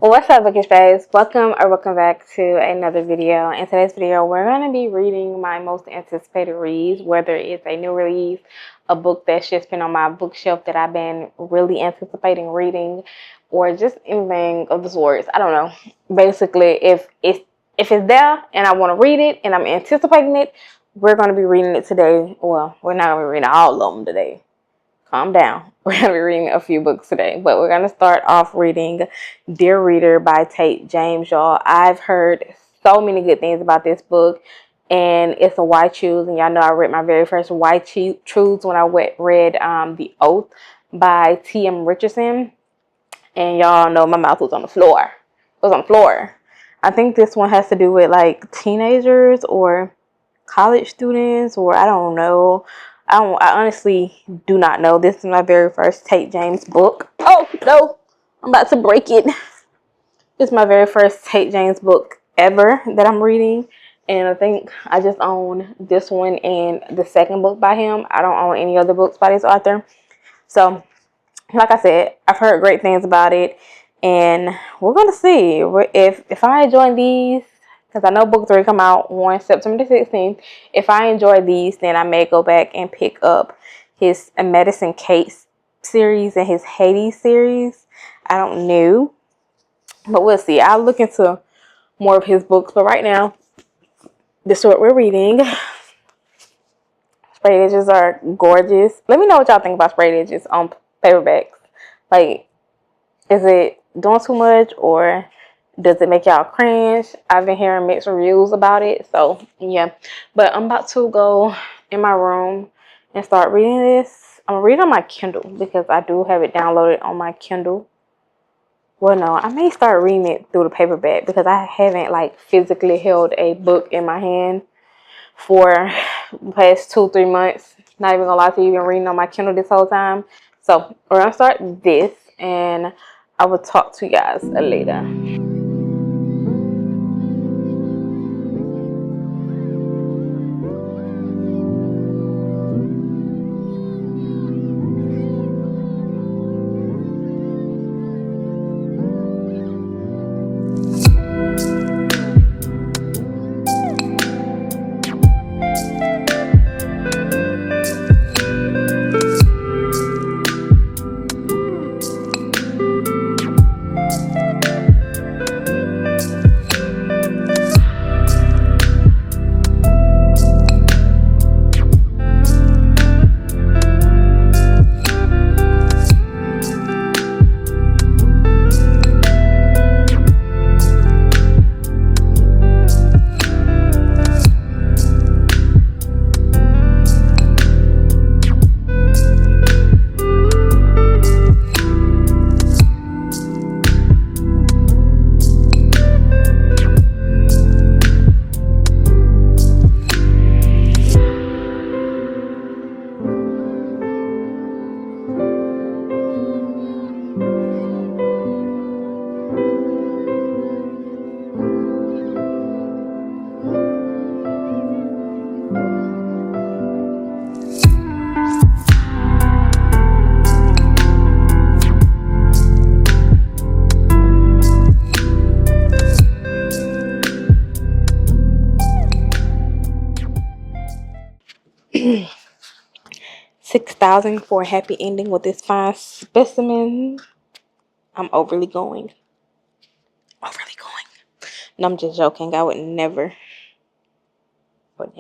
What's up, bookish guys? Welcome back to another video. In today's video, we're going to be reading my most anticipated reads, whether it's a new release, a book that's just been on my bookshelf that I've been really anticipating reading, or just anything of the sorts. I don't know. Basically, if it's there and I want to read it and I'm anticipating it, we're going to be reading it today. Well, we're not going to be reading all of them today. Calm down. We're going to be reading a few books today, but we're going to start off reading Dear Reader by Tate James, y'all. I've heard so many good things about this book, and it's a why choose, and y'all know I read my very first why choose when I read The Oath by T.M. Richardson, and y'all know my mouth was on the floor. It was on the floor. I think this one has to do with like teenagers or college students, or I don't know. I honestly do not know. This is my very first Tate James book. Oh, no. I'm about to break it. This is my very first Tate James book ever that I'm reading. And I think I just own this one and the second book by him. I don't own any other books by this author. So, like I said, I've heard great things about it. And we're going to see if I enjoy these. Because I know book 3 come out on September the 16th. If I enjoy these, then I may go back and pick up his Medicine Case series and his Hades series. I don't know. But we'll see. I'll look into more of his books. But right now, this is what we're reading. Sprayed edges are gorgeous. Let me know what y'all think about sprayed edges on paperbacks. Like, is it doing too much or does it make y'all cringe? I've been hearing mixed reviews about it. So, yeah. But I'm about to go in my room and start reading this. I'm going to read on my Kindle because I do have it downloaded on my Kindle. Well, no. I may start reading it through the paperback because I haven't, like, physically held a book in my hand for the past 2-3 months. Not even going to lie to you. I've been reading on my Kindle this whole time. So, we're going to start this and I will talk to you guys later. $6,000 for a happy ending with this fine specimen. I'm overly going. No, I'm just joking. I would never. But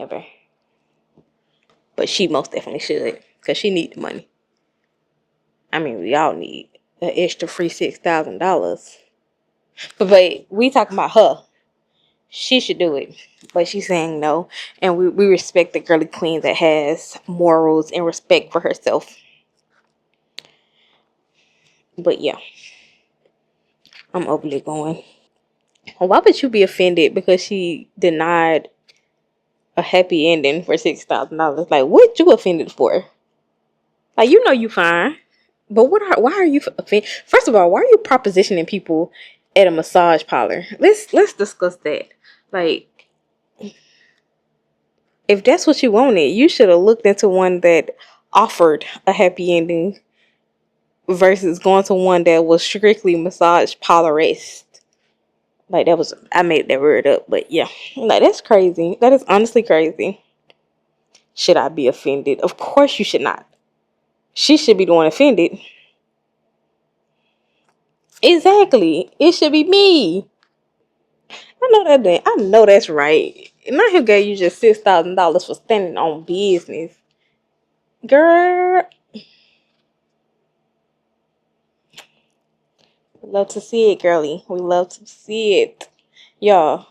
she most definitely should. Because she need the money. I mean, we all need an extra free $6,000. But we talking about her. She should do it. But she's saying no. And we respect the girly queen that has morals and respect for herself. But yeah. I'm overly going. Why would you be offended because she denied a happy ending for $6,000? Like, what you offended for? Like, you know you fine. But why are you offended? First of all, why are you propositioning people at a massage parlor? Let's discuss that. Like, if that's what you wanted, you should have looked into one that offered a happy ending versus going to one that was strictly massage parlorist. Like, that was, I made that word up, but yeah. Like, that's crazy. That is honestly crazy. Should I be offended? Of course you should not. She should be the one offended. Exactly. It should be me. I know that. I know that's right. And I gave you just $6,000 for standing on business, girl. We love to see it, girly. We love to see it, y'all.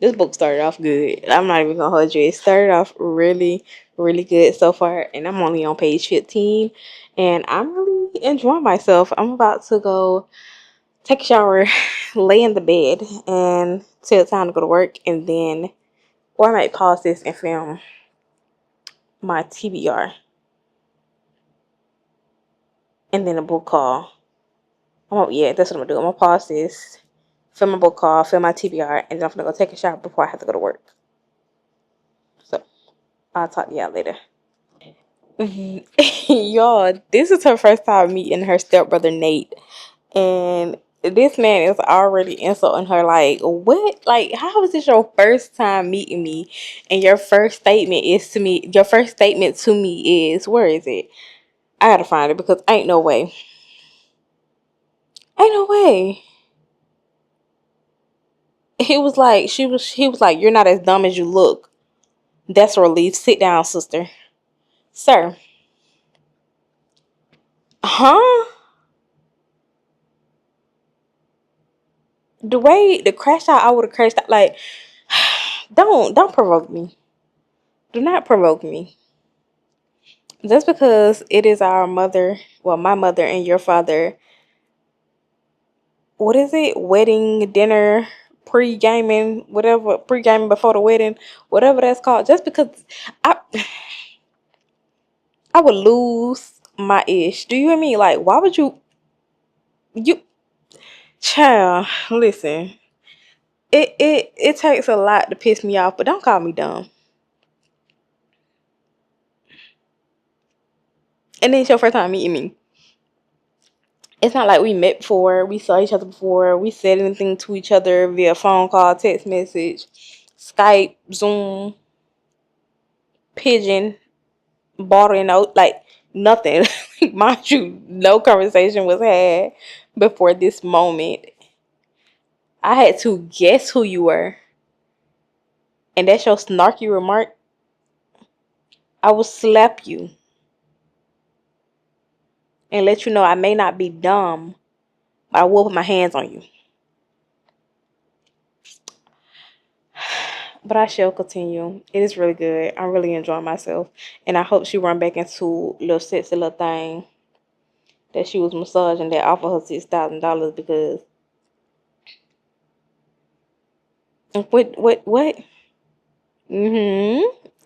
This book started off good. I'm not even gonna hold you. It started off really, really good so far, and I'm only on page 15, and I'm really enjoying myself. I'm about to go take a shower, lay in the bed, and till it's time to go to work, and then, or I might pause this and film my TBR, and then a book call. Yeah, that's what I'm gonna do. I'm gonna pause this, film my book call, film my TBR, and then I'm gonna go take a shower before I have to go to work. So I'll talk to y'all later. Y'all, this is her first time meeting her stepbrother Nate, and this man is already insulting her. Like, what? Like, how is this your first time meeting me, and your first statement is to me? Your first statement to me is, where is it? I gotta find it because ain't no way. Ain't no way. He was like, he was like, you're not as dumb as you look. That's a relief. Sit down, sister. Sir. Huh? The way the crash out, I would have crashed out. Like, don't provoke me. Do not provoke me. Just because it is our mother, well, my mother and your father, what is it? Wedding dinner, pre-gaming, whatever, pre-gaming before the wedding, whatever that's called. Just because I I would lose my ish. Do you hear me? Like, why would you child, listen. It takes a lot to piss me off, but don't call me dumb. And then it's your first time meeting me. It's not like we met before, we saw each other before, we said anything to each other via phone call, text message, Skype, Zoom, pigeon, barter note, like nothing. Mind you, no conversation was had before this moment. I had to guess who you were. And that's your snarky remark. I will slap you and let you know I may not be dumb, but I will put my hands on you. But I shall continue. It is really good. I'm really enjoying myself. And I hope she run back into little sexy little thing that she was massaging that offered her $6,000 because what?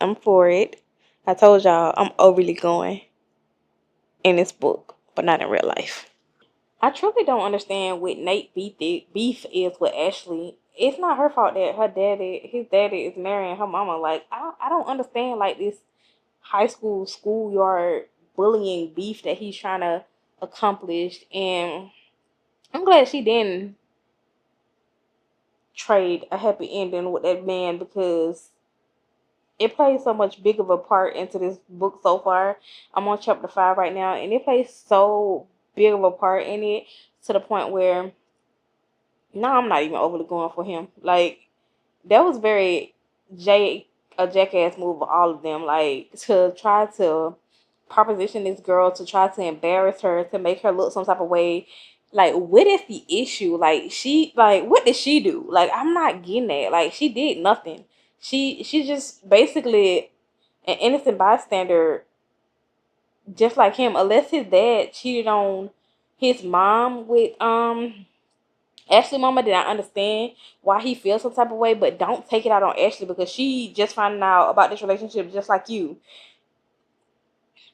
I'm for it. I told y'all I'm overly going in this book, but not in real life. I truly don't understand what Nate beef is with Ashley. It's not her fault that his daddy is marrying her mama. Like, I don't understand like this high school schoolyard bullying beef that he's trying to accomplish. And I'm glad she didn't trade a happy ending with that man because it plays so much big of a part into this book so far. I'm on chapter 5 right now, and it plays so big of a part in it to the point where now I'm not even overly going for him. Like, that was very a jackass move of all of them. Like, to try to proposition this girl, to try to embarrass her, to make her look some type of way. Like, what is the issue? What did she do? Like, I'm not getting that. Like, she did nothing. She's just basically an innocent bystander, just like him. Unless his dad cheated on his mom with Ashley mama, did I understand why he feels some type of way, but don't take it out on Ashley because she just finding out about this relationship just like you.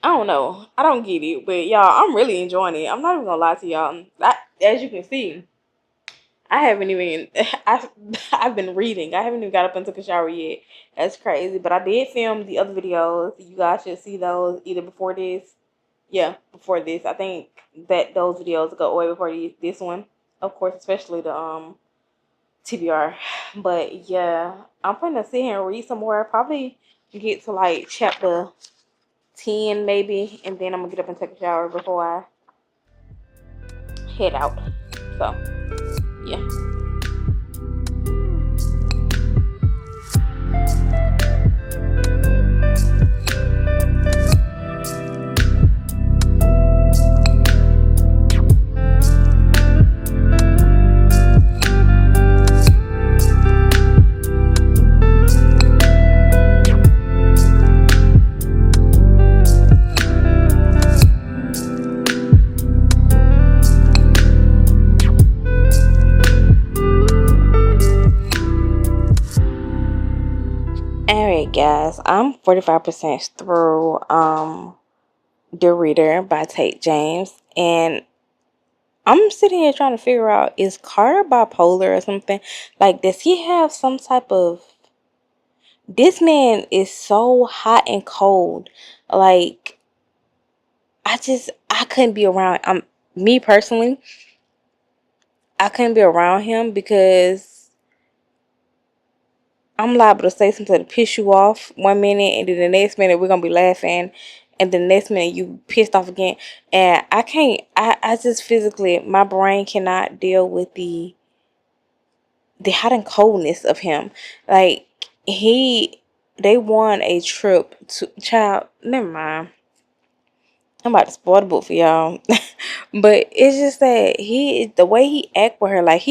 I don't know. I don't get it. But y'all, I'm really enjoying it. I'm not even gonna lie to y'all. As you can see, I haven't even I've been reading. I haven't even got up and took a shower yet. That's crazy. But I did film the other videos. You guys should see those either before this. Yeah, before this. I think that those videos go away before this one. Of course, especially the TBR. But yeah, I'm gonna sit here and read some more. Probably get to like chapter 10 maybe, and then I'm gonna get up and take a shower before I head out. So yeah. Alright guys, I'm 45% through The Reader by Tate James, and I'm sitting here trying to figure out, is Carter bipolar or something? Like, does he have some type of... This man is so hot and cold. Like, I couldn't be around. Me personally, I couldn't be around him because I'm liable to say something to piss you off 1 minute, and then the next minute we're gonna be laughing, and the next minute you pissed off again. And I can't. I just physically, my brain cannot deal with the hot and coldness of him. Like, they won a trip to... Child, never mind. I'm about to spoil the book for y'all. But it's just that the way he act with her, like,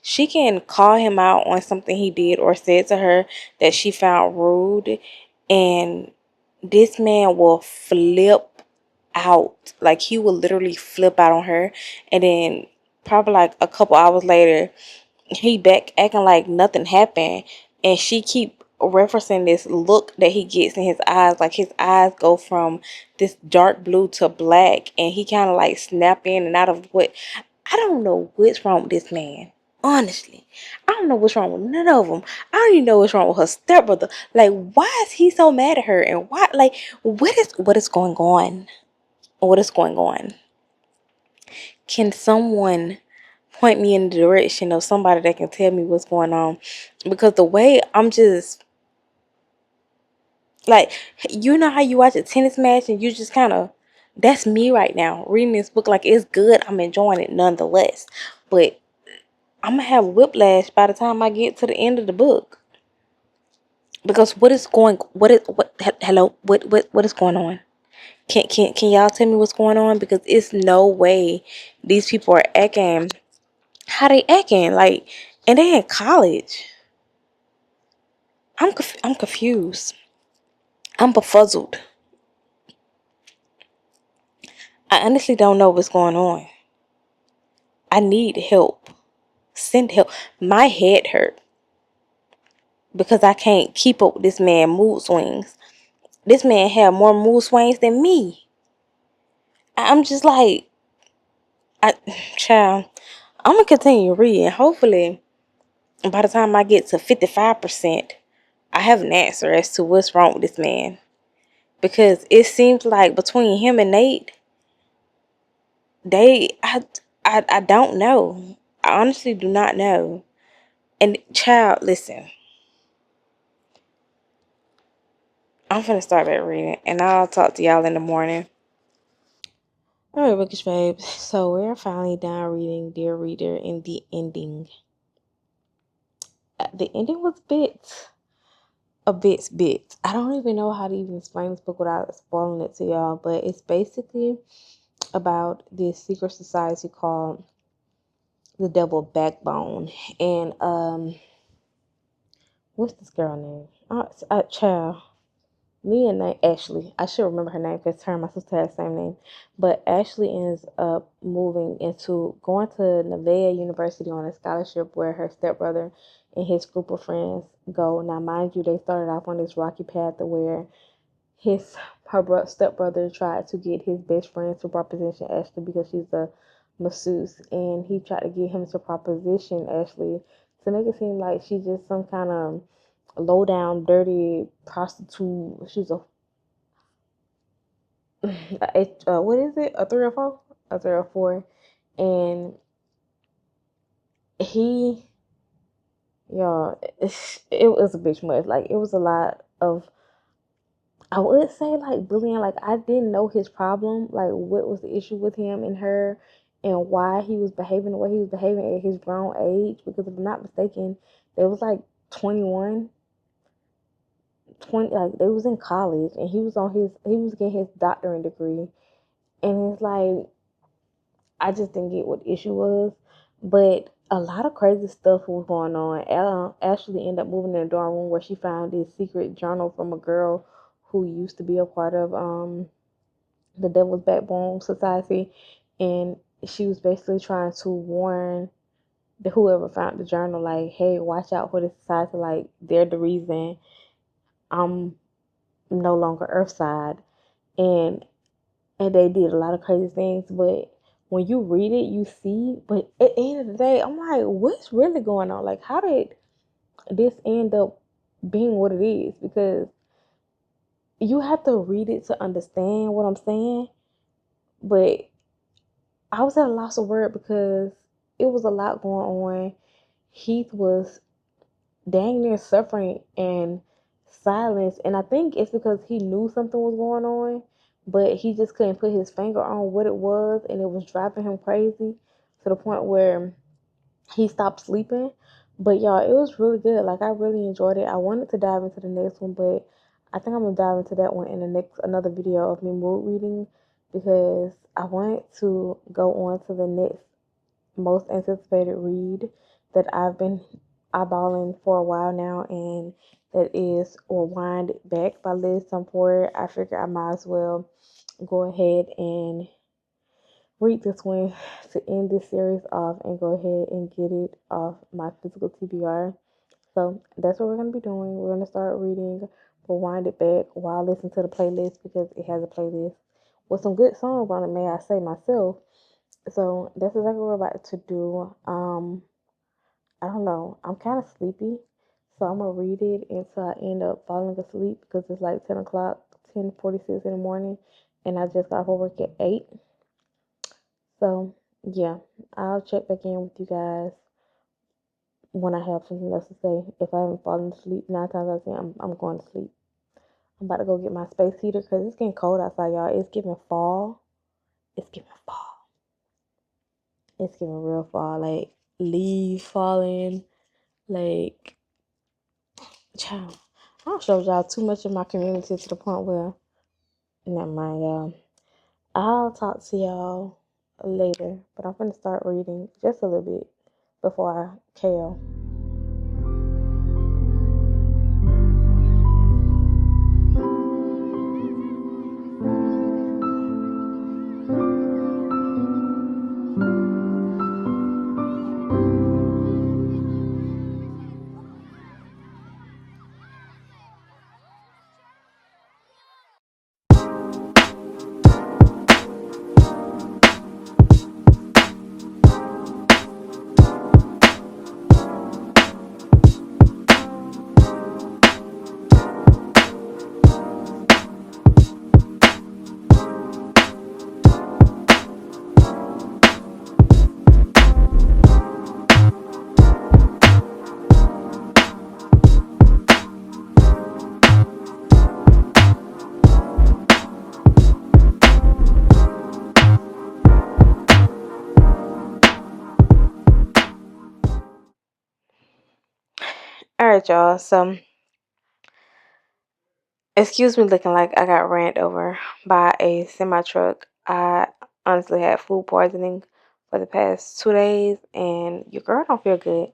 she can call him out on something he did or said to her that she found rude, and this man will flip out. Like, he will literally flip out on her, and then probably like a couple hours later, he back acting like nothing happened, and she keep referencing this look that he gets in his eyes. Like, his eyes go from this dark blue to black, and he kind of like snap in and out of what... I don't know what's wrong with this man. Honestly, I don't know what's wrong with none of them. I don't even know what's wrong with her stepbrother. Like, why is he so mad at her? And why, like, what is going on? What is going on? Can someone point me in the direction of somebody that can tell me what's going on? Because the way I'm just... Like, you know how you watch a tennis match and you just kind of... That's me right now, reading this book. Like, it's good. I'm enjoying it nonetheless. But I'm going to have whiplash by the time I get to the end of the book. Because what is hello? What is going on? Can y'all tell me what's going on? Because it's no way these people are acting how they acting. Like, and they in college. I'm confused. I'm befuddled. I honestly don't know what's going on. I need help. Send help. My head hurt because I can't keep up with this man mood swings. This man have more mood swings than me. I'm just like, child, I'm gonna continue reading. Hopefully, by the time I get to 55%, I have an answer as to what's wrong with this man. Because it seems like between him and Nate, I don't know. I honestly do not know. And child, listen, I'm finna start back reading, and I'll talk to y'all in the morning. Alright, bookish babes. So we're finally done reading Dear Reader, and the ending. The ending was a bit. I don't even know how to even explain this book without spoiling it to y'all, but it's basically about this secret society called the Devil Backbone. And what's this girl name? Child. Me and Ashley, I should remember her name because her and my sister had the same name. But Ashley ends up going to Nevaeh University on a scholarship where her stepbrother and his group of friends go. Now, mind you, they started off on this rocky path where her stepbrother tried to get his best friend to proposition Ashley because she's a masseuse, and he tried to get him to proposition Ashley to make it seem like she's just some kind of low down, dirty prostitute. She's what is it? A 304? A 304. And he y'all, it was a bitch much. Like, it was a lot of, I would say, like, bullying. Like, I didn't know his problem, like what was the issue with him and her, and why he was behaving the way he was behaving at his grown age. Because if I'm not mistaken, they was like 21, 20, like they was in college, and he was getting his doctorate degree. And it's like, I just didn't get what the issue was. But a lot of crazy stuff was going on. Ella actually ended up moving in the dorm room where she found this secret journal from a girl who used to be a part of the Devil's Backbone Society, and she was basically trying to warn the whoever found the journal, like, hey, watch out for the society. Like, they're the reason I'm no longer Earthside, and they did a lot of crazy things. But when you read it, you see. But at the end of the day, I'm like, what's really going on? Like, how did this end up being what it is? Because you have to read it to understand what I'm saying. But I was at a loss of word because it was a lot going on. Heath was dang near suffering in silence, and I think it's because he knew something was going on, but he just couldn't put his finger on what it was, and it was driving him crazy to the point where he stopped sleeping. But y'all, it was really good. Like, I really enjoyed it. I wanted to dive into the next one, but I think I'm gonna dive into that one in the next another video of me mood reading, because I want to go on to the next most anticipated read that I've been eyeballing for a while now, and that is Wind It Back by Liz Tomforde. I figure I might as well go ahead and read this one to end this series off and go ahead and get it off my physical TBR. So that's what we're going to be doing. We're going to start reading Wind It Back while I listen to the playlist, because it has a playlist with some good songs on it, may I say myself. So that's exactly what we're about to do. I don't know. I'm kind of sleepy, so I'm gonna read it until I end up falling asleep, because it's like 10 o'clock, 10:46 in the morning, and I just got off of work at 8. So yeah, I'll check back in with you guys when I have something else to say. If I haven't fallen asleep, 9 times out of 10, I'm going to sleep. I'm about to go get my space heater because it's getting cold outside, y'all. It's giving fall. It's giving fall. It's giving real fall. Like, leaves falling. Like, child, I don't show y'all too much of my community to the point where, never mind, y'all. I'll talk to y'all later, but I'm gonna start reading just a little bit before I KO. All right, y'all. So, excuse me looking like I got ran over by a semi truck. I honestly had food poisoning for the past 2 days, and your girl don't feel good.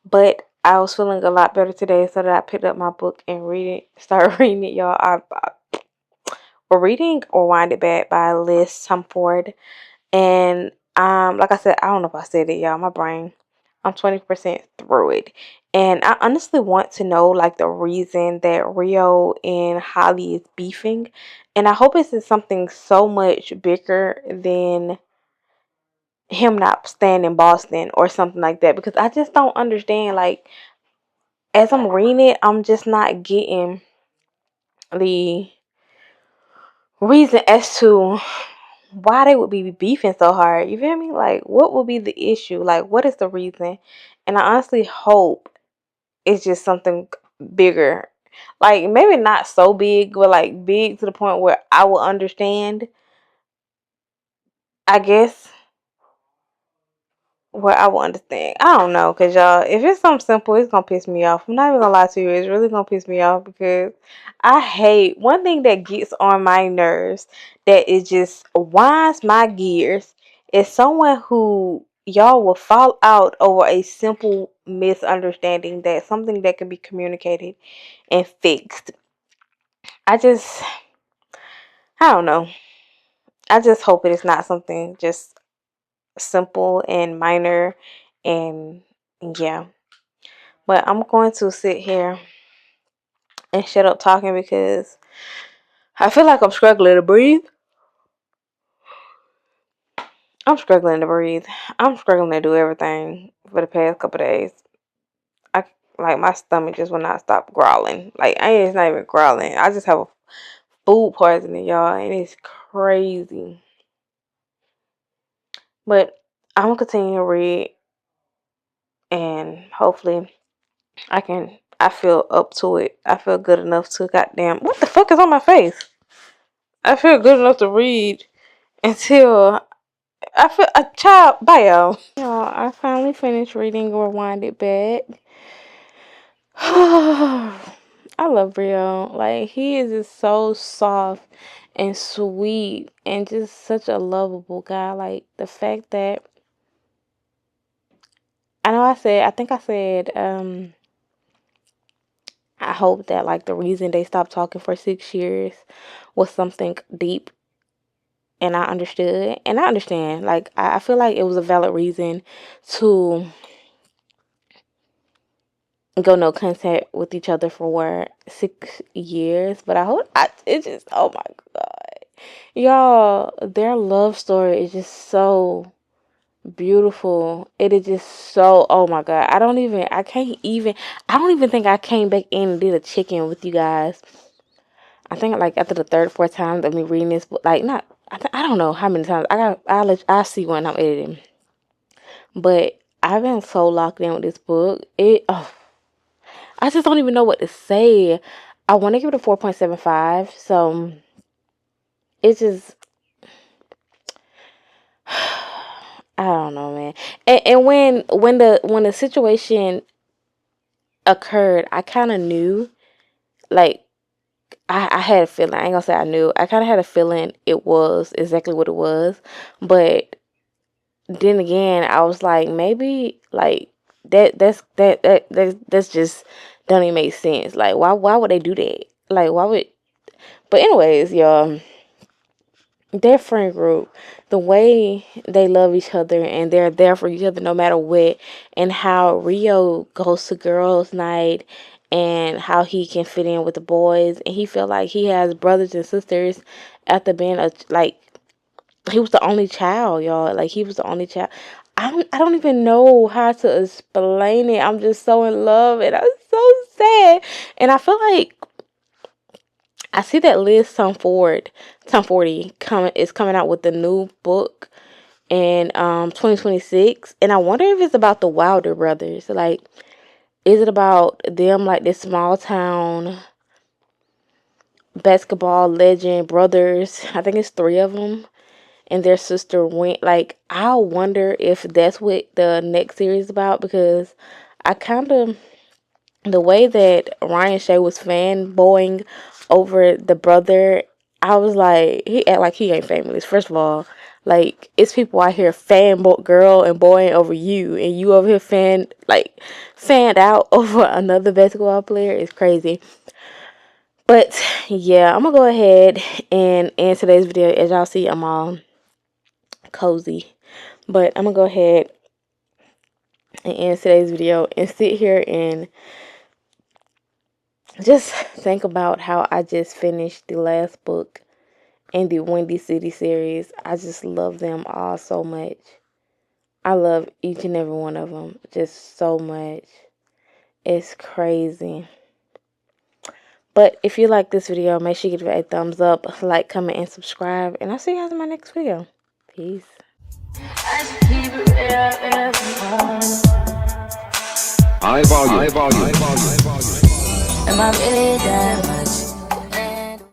But I was feeling a lot better today, so that I picked up my book and started reading it, y'all. We're reading or Wind It Back by Liz Tomforde. And like I said, I don't know if I said it, y'all. My brain, I'm 20% through it. And I honestly want to know, like, the reason that Rio and Holly is beefing. And I hope it's something so much bigger than him not staying in Boston or something like that. Because I just don't understand. Like, as I'm reading it, I'm just not getting the reason as to why they would be beefing so hard. You feel me? Like, what would be the issue? Like, what is the reason? And I honestly hope it's just something bigger. Like, maybe not so big, but like big to the point where I will understand, I guess. Where I will understand. I don't know, cause y'all, if it's something simple, it's gonna piss me off. I'm not even gonna lie to you, it's really gonna piss me off because I hate one thing that gets on my nerves, that is just winds my gears, is someone who y'all will fall out over a simple misunderstanding, that something that can be communicated and fixed. I just, I don't know. I just hope it is not something just simple and minor, and yeah. But I'm going to sit here and shut up talking because I feel like I'm struggling to breathe. I'm struggling to breathe. I'm struggling to do everything for the past couple of days. I like, my stomach just will not stop growling. Like, it's not even growling. I just have a food poisoning, y'all, and it's crazy. But I'm gonna continue to read, and hopefully I feel up to it. I feel good enough to, goddamn, what the fuck is on my face? I feel good enough to read until I feel a child. Bye, y'all. Y'all, I finally finished reading Rewind It Back. I love Rio. Like, he is just so soft and sweet and just such a lovable guy. Like, the fact that I think I said, I hope that, like, the reason they stopped talking for 6 years was something deep, and I understood. And I understand. Like, I feel like it was a valid reason to go no contact with each other for 6 years. But it just, oh my God. Y'all, their love story is just so beautiful. It is just so, oh my God. I don't even think I came back in and did a check-in with you guys. I think, like, after the third, fourth time of me reading this book, like, not, I don't know how many times. I'll see when I'm editing. But I've been so locked in with this book. I just don't even know what to say. I want to give it a 4.75. So it's just, I don't know, man. And when the situation occurred, I kind of knew, like, I had a feeling. I ain't gonna say I knew. I kind of had a feeling it was exactly what it was. But then again, I was like, maybe, like, that's just don't even make sense. Like, why would they do that? Like, why would? But anyways, y'all, their friend group, the way they love each other and they're there for each other no matter what, and how Rio goes to girls' night and how he can fit in with the boys, and he feel like he has brothers and sisters after being he was the only child, y'all. Like, he was the only child. I don't even know how to explain it. I'm just so in love, and I'm so sad. And I feel like I see that Liz Tomforde is coming out with the new book in 2026, and I wonder if it's about the Wilder brothers. Like, is it about them, like, this small town basketball legend brothers? I think it's 3 of them, and their sister went. Like, I wonder if that's what the next series is about, because I kind of, the way that Ryan Shay was fanboying over the brother, I was like, he act like he ain't famous. First of all, like, it's people out here girl and boying over you, and you over here fanned out over another basketball player. It's crazy. But yeah, I'm gonna go ahead and end today's video. As y'all see, I'm all cozy, but I'm gonna go ahead and end today's video and sit here and just think about how I just finished the last book in the Windy City series. I just love them all so much. I love each and every one of them just so much. It's crazy. But if you like this video, make sure you give it a thumbs up, like, comment, and subscribe. And I'll see you guys in my next video. Peace. High volume. High volume. High volume. Am I really that much?